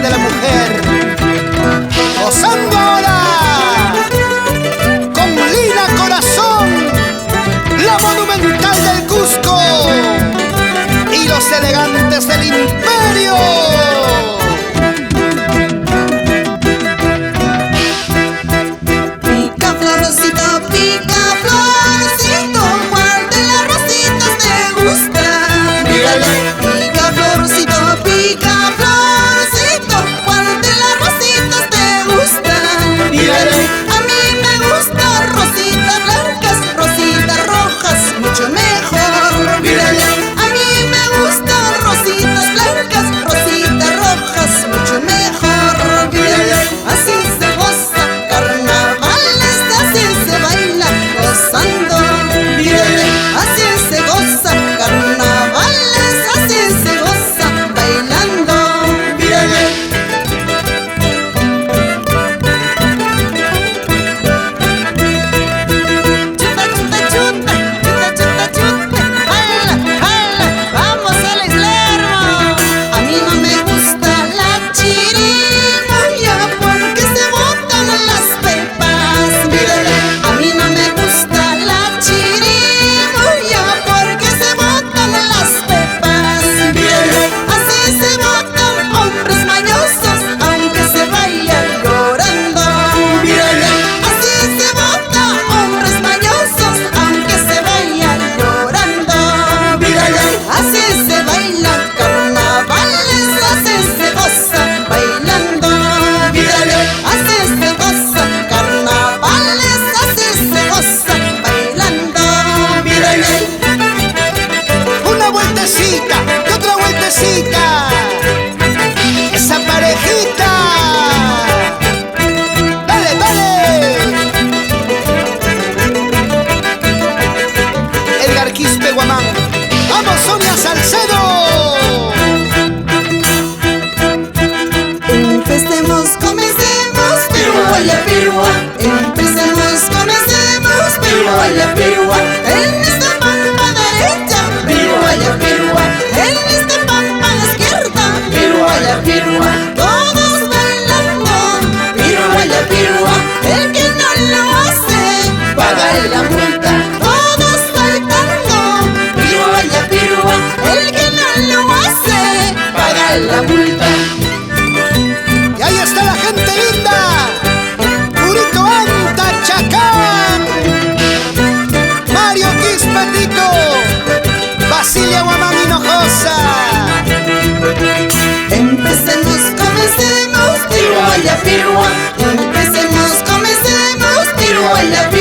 de la mujer. Gozando ahora con Lina Corazón, la monumental del Cusco y los elegantes del imperio. Pica florcito, ¿cuál de las rositas te gusta? Mírale. Pica florcito, ¿cuál de las rositas te gusta? Mírale. A mí me gustan rositas blancas, rositas rojas, mucho mejor. Mírale. A mí me gustan rositas blancas, rositas rojas, mucho mejor. Mírale. Así se goza carnavales, así se baila gozando. Mírale. Así se goza carnavales, así se goza bailando. Mírale. Chuta, chuta, chuta, chuta, chuta, chuta, baila, baila, vamos al Islermo. A mí no me gusta la chirimoya porque se botan las pepas. Mírale. A mí no me gusta la chirimoya porque se botan las pepas. Mírale. Así se botan hombres mañosos aunque se vaya llorando. Mírale. Así se botan hombres mañosos aunque se vaya llorando. Mírale. Así se baila carnavales, así se goza bailando. Mírale. Así se goza carnavales, así se goza bailando. Mírale. Una vueltecita y otra vueltecita. Esa parejita. Dale, dale. Edgar Quispe Guamán. Vamos, Sonia Salcedo. Empecemos, comencemos, piruaya, pirua. Empecemos, comencemos, piruaya, pirua. En esta pampa derecha, piruaya, pirua. En esta pampa izquierda, piruaya, pirua. Todos bailando, piruaya, pirua. El que no lo hace, paga la multa. Todos bailando, piruaya, pirua. El que no lo hace, paga la multa. Y ahí está la gente linda. Purito Anta Chacán, Mario Quispetico, Basilia Guamán Hinojosa. Empecemos, comencemos, piruaya, pirua. Empecemos, comencemos, piruaya, pirua.